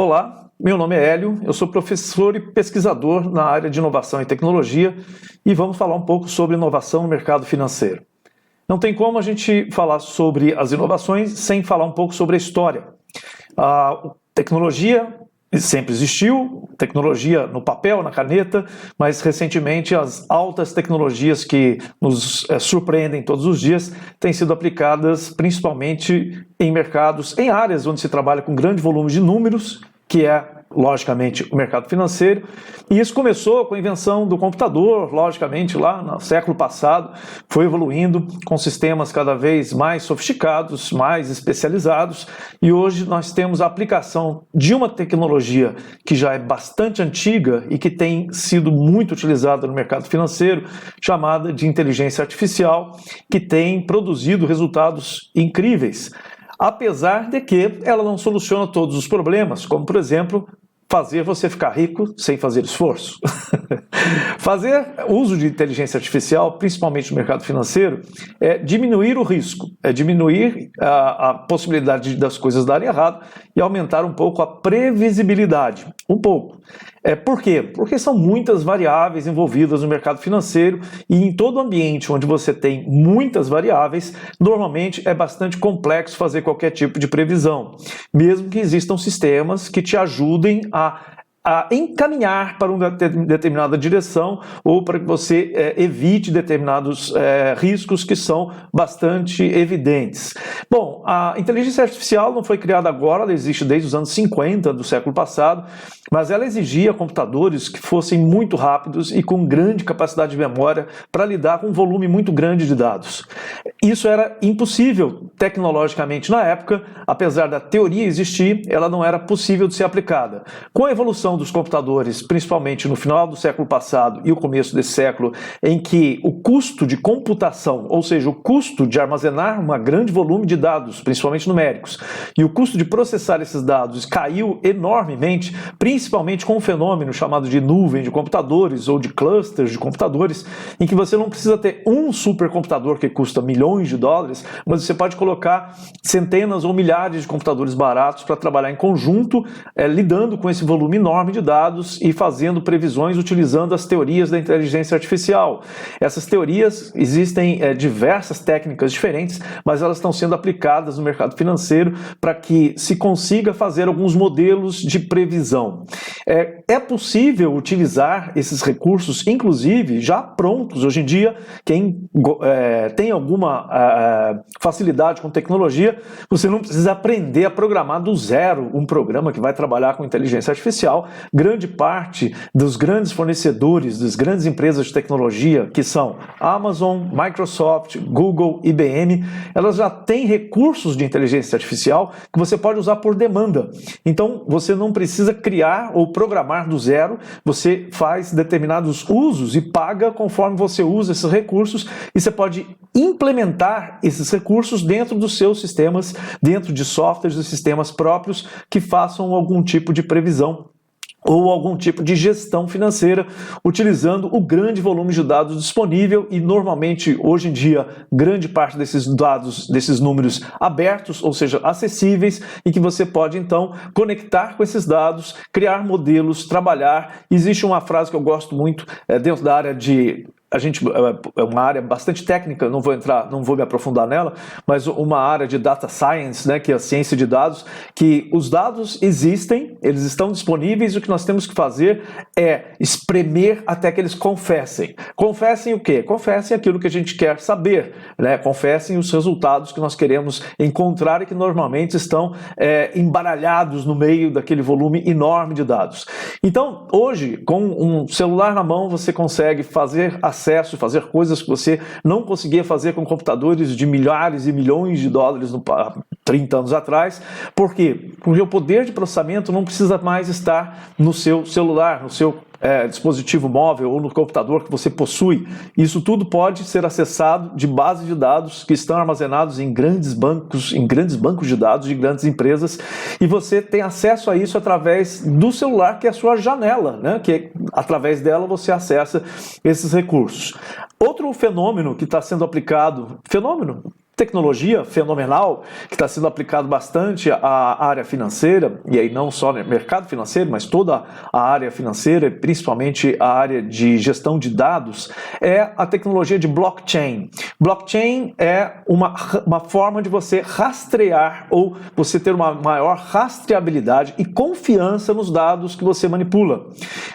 Olá, meu nome é Hélio, eu sou professor e pesquisador na área de inovação e tecnologia e vamos falar um pouco sobre inovação no mercado financeiro. Não tem como a gente falar sobre as inovações sem falar um pouco sobre a história. A tecnologia sempre existiu, tecnologia no papel, na caneta, mas recentemente as altas tecnologias que nos surpreendem todos os dias têm sido aplicadas principalmente em mercados, em áreas onde se trabalha com grande volume de números, que é, logicamente, o mercado financeiro. E isso começou com a invenção do computador, logicamente, lá no século passado, foi evoluindo com sistemas cada vez mais sofisticados, mais especializados, e hoje nós temos a aplicação de uma tecnologia que já é bastante antiga e que tem sido muito utilizada no mercado financeiro, chamada de inteligência artificial, que tem produzido resultados incríveis. Apesar de que ela não soluciona todos os problemas, como, por exemplo, fazer você ficar rico sem fazer esforço. Fazer uso de inteligência artificial, principalmente no mercado financeiro, é diminuir o risco, é diminuir a possibilidade das coisas darem errado e aumentar um pouco a previsibilidade. Um pouco. Por quê? Porque são muitas variáveis envolvidas no mercado financeiro e em todo ambiente onde você tem muitas variáveis, normalmente é bastante complexo fazer qualquer tipo de previsão, mesmo que existam sistemas que te ajudem a encaminhar para uma determinada direção ou para que você evite determinados riscos que são bastante evidentes. Bom, a inteligência artificial não foi criada agora, ela existe desde os anos 50 do século passado, mas ela exigia computadores que fossem muito rápidos e com grande capacidade de memória para lidar com um volume muito grande de dados. Isso era impossível tecnologicamente na época, apesar da teoria existir, ela não era possível de ser aplicada. Com a evolução dos computadores, principalmente no final do século passado e o começo desse século, em que o custo de computação, ou seja, o custo de armazenar um grande volume de dados, principalmente numéricos, e o custo de processar esses dados caiu enormemente, principalmente com um fenômeno chamado de nuvem de computadores ou de clusters de computadores, em que você não precisa ter um supercomputador que custa milhões de dólares, mas você pode colocar centenas ou milhares de computadores baratos para trabalhar em conjunto, lidando com esse volume enorme de dados e fazendo previsões utilizando as teorias da inteligência artificial. Essas teorias, existem diversas técnicas diferentes, mas elas estão sendo aplicadas no mercado financeiro para que se consiga fazer alguns modelos de previsão. É possível utilizar esses recursos, inclusive já prontos hoje em dia. Quem tem alguma facilidade com tecnologia, você não precisa aprender a programar do zero um programa que vai trabalhar com inteligência artificial. Grande parte dos grandes fornecedores, das grandes empresas de tecnologia, que são Amazon, Microsoft, Google, IBM, elas já têm recursos de inteligência artificial que você pode usar por demanda. Então, você não precisa criar ou programar do zero, você faz determinados usos e paga conforme você usa esses recursos e você pode implementar esses recursos dentro dos seus sistemas, dentro de softwares e sistemas próprios que façam algum tipo de previsão ou algum tipo de gestão financeira, utilizando o grande volume de dados disponível e normalmente, hoje em dia, grande parte desses dados, desses números abertos, ou seja, acessíveis, e que você pode, então, conectar com esses dados, criar modelos, trabalhar. Existe uma frase que eu gosto muito dentro da área de... é uma área bastante técnica, não vou me aprofundar nela, mas uma área de data science, né, que é a ciência de dados, que os dados existem, eles estão disponíveis e o que nós temos que fazer é espremer até que eles confessem. Confessem o quê? Confessem aquilo que a gente quer saber, né? Confessem os resultados que nós queremos encontrar e que normalmente estão embaralhados no meio daquele volume enorme de dados. Então, hoje, com um celular na mão, você consegue fazer acesso, fazer coisas que você não conseguia fazer com computadores de milhares e milhões de dólares 30 anos atrás. Por quê? Porque o poder de processamento não precisa mais estar no seu celular, no seu dispositivo móvel ou no computador que você possui. Isso tudo pode ser acessado de bases de dados que estão armazenados em grandes bancos de dados de grandes empresas, e você tem acesso a isso através do celular, que é a sua janela, né? Que através dela você acessa esses recursos. Outro fenômeno que está sendo aplicado, tecnologia fenomenal que está sendo aplicado bastante à área financeira, e aí não só no mercado financeiro, mas toda a área financeira, principalmente a área de gestão de dados, é a tecnologia de blockchain. Blockchain é uma forma de você rastrear ou você ter uma maior rastreabilidade e confiança nos dados que você manipula.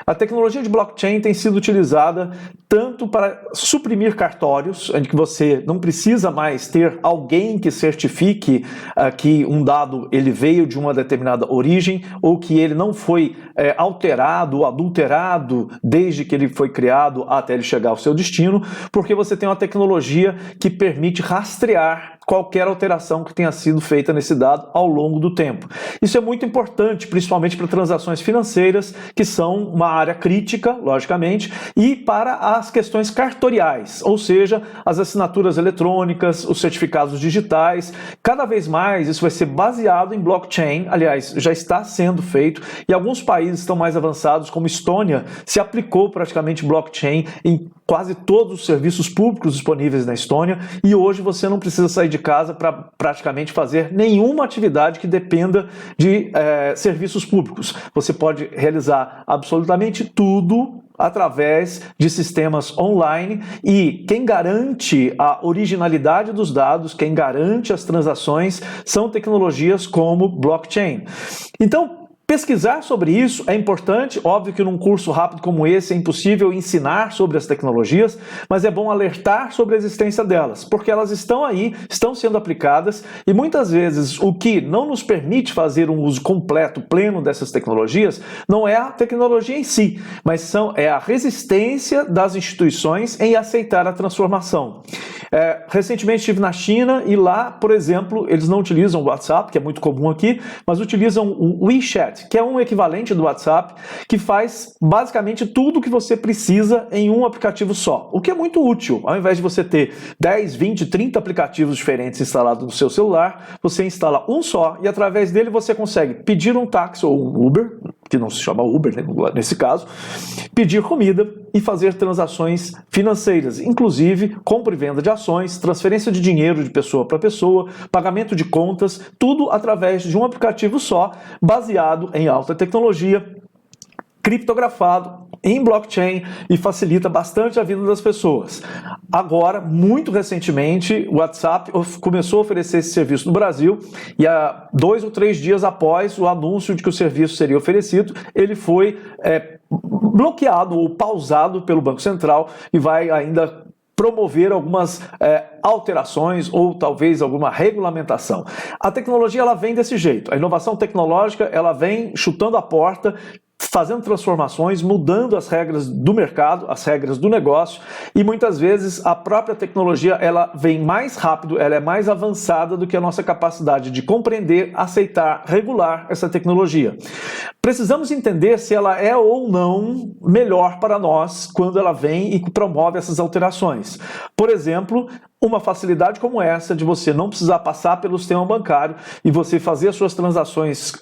A tecnologia de blockchain tem sido utilizada tanto para suprimir cartórios, em que você não precisa mais ter alguém que certifique que um dado ele veio de uma determinada origem ou que ele não foi alterado ou adulterado desde que ele foi criado até ele chegar ao seu destino, porque você tem uma tecnologia que permite rastrear qualquer alteração que tenha sido feita nesse dado ao longo do tempo. Isso é muito importante, principalmente para transações financeiras, que são uma área crítica, logicamente, e para as questões cartoriais, ou seja, as assinaturas eletrônicas, os certificados digitais. Cada vez mais isso vai ser baseado em blockchain, aliás, já está sendo feito, e alguns países estão mais avançados, como Estônia, se aplicou praticamente blockchain em quase todos os serviços públicos disponíveis na Estônia, e hoje você não precisa sair de casa para praticamente fazer nenhuma atividade que dependa de serviços públicos. Você pode realizar absolutamente tudo através de sistemas online, e quem garante a originalidade dos dados, quem garante as transações, são tecnologias como blockchain. Então, pesquisar sobre isso é importante. Óbvio que num curso rápido como esse é impossível ensinar sobre as tecnologias, mas é bom alertar sobre a existência delas, porque elas estão aí, estão sendo aplicadas, e muitas vezes o que não nos permite fazer um uso completo, pleno dessas tecnologias, não é a tecnologia em si, mas é a resistência das instituições em aceitar a transformação. Recentemente estive na China e lá, por exemplo, eles não utilizam o WhatsApp, que é muito comum aqui, mas utilizam o WeChat, que é um equivalente do WhatsApp, que faz basicamente tudo o que você precisa em um aplicativo só, o que é muito útil. Ao invés de você ter 10, 20, 30 aplicativos diferentes instalados no seu celular, você instala um só e através dele você consegue pedir um táxi ou um Uber, que não se chama Uber nesse caso, pedir comida e fazer transações financeiras, inclusive compra e venda de ações, transferência de dinheiro de pessoa para pessoa, pagamento de contas, tudo através de um aplicativo só, baseado em alta tecnologia, criptografado em blockchain, e facilita bastante a vida das pessoas. Agora, muito recentemente, o WhatsApp começou a oferecer esse serviço no Brasil, e há 2 ou 3 dias após o anúncio de que o serviço seria oferecido, ele foi bloqueado ou pausado pelo Banco Central e vai ainda promover algumas alterações ou talvez alguma regulamentação. A tecnologia ela vem desse jeito, a inovação tecnológica ela vem chutando a porta, fazendo transformações, mudando as regras do mercado, as regras do negócio, e muitas vezes a própria tecnologia ela vem mais rápido, ela é mais avançada do que a nossa capacidade de compreender, aceitar, regular essa tecnologia. Precisamos entender se ela é ou não melhor para nós quando ela vem e promove essas alterações. Por exemplo, uma facilidade como essa de você não precisar passar pelo sistema bancário e você fazer as suas transações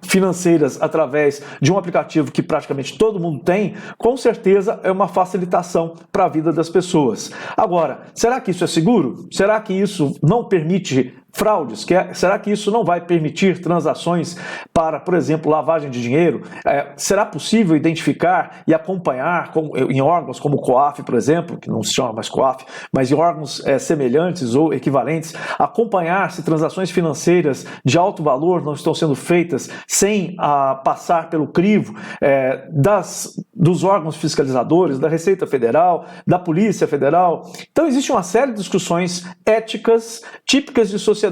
financeiras através de um aplicativo que praticamente todo mundo tem, com certeza é uma facilitação para a vida das pessoas. Agora, será que isso é seguro? Será que isso não permite fraudes? Será que isso não vai permitir transações para, por exemplo, lavagem de dinheiro? Será possível identificar e acompanhar em órgãos como o COAF, por exemplo, que não se chama mais COAF, mas em órgãos semelhantes ou equivalentes, acompanhar se transações financeiras de alto valor não estão sendo feitas sem passar pelo crivo dos órgãos fiscalizadores, da Receita Federal, da Polícia Federal? Então existe uma série de discussões éticas típicas de sociedades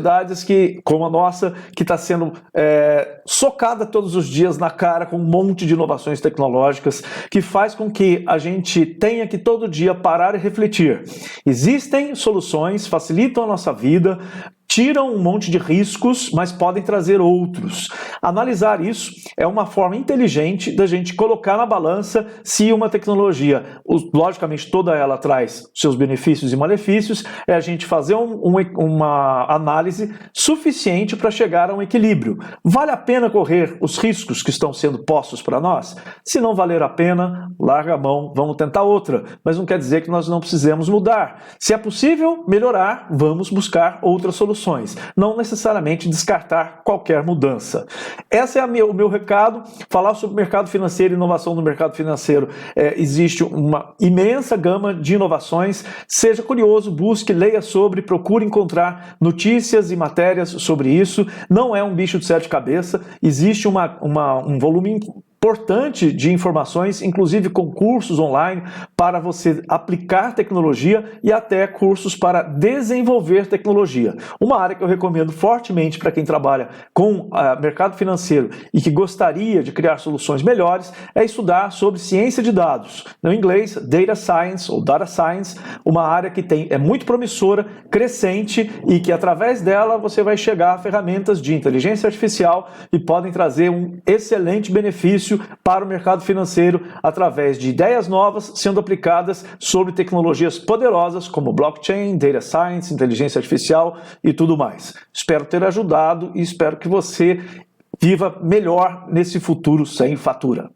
como a nossa, que está sendo socada todos os dias na cara com um monte de inovações tecnológicas, que faz com que a gente tenha que todo dia parar e refletir. Existem soluções, facilitam a nossa vida, tiram um monte de riscos, mas podem trazer outros. Analisar isso é uma forma inteligente da gente colocar na balança se uma tecnologia, logicamente toda ela traz seus benefícios e malefícios, é a gente fazer uma análise suficiente para chegar a um equilíbrio. Vale a pena correr os riscos que estão sendo postos para nós? Se não valer a pena, larga a mão, vamos tentar outra. Mas não quer dizer que nós não precisemos mudar. Se é possível melhorar, vamos buscar outras soluções. Não necessariamente descartar qualquer mudança. Esse é o meu recado. Falar sobre mercado financeiro e inovação no mercado financeiro. Existe uma imensa gama de inovações. Seja curioso, busque, leia sobre, procure encontrar notícias e matérias sobre isso. Não é um bicho de sete cabeças. Existe um volume importante de informações, inclusive com cursos online para você aplicar tecnologia e até cursos para desenvolver tecnologia. Uma área que eu recomendo fortemente para quem trabalha com mercado financeiro e que gostaria de criar soluções melhores é estudar sobre ciência de dados. No inglês, Data Science ou Data Science, uma área que é muito promissora, crescente e que através dela você vai chegar a ferramentas de inteligência artificial e podem trazer um excelente benefício para o mercado financeiro através de ideias novas sendo aplicadas sobre tecnologias poderosas como blockchain, data science, inteligência artificial e tudo mais. Espero ter ajudado e espero que você viva melhor nesse futuro sem fatura.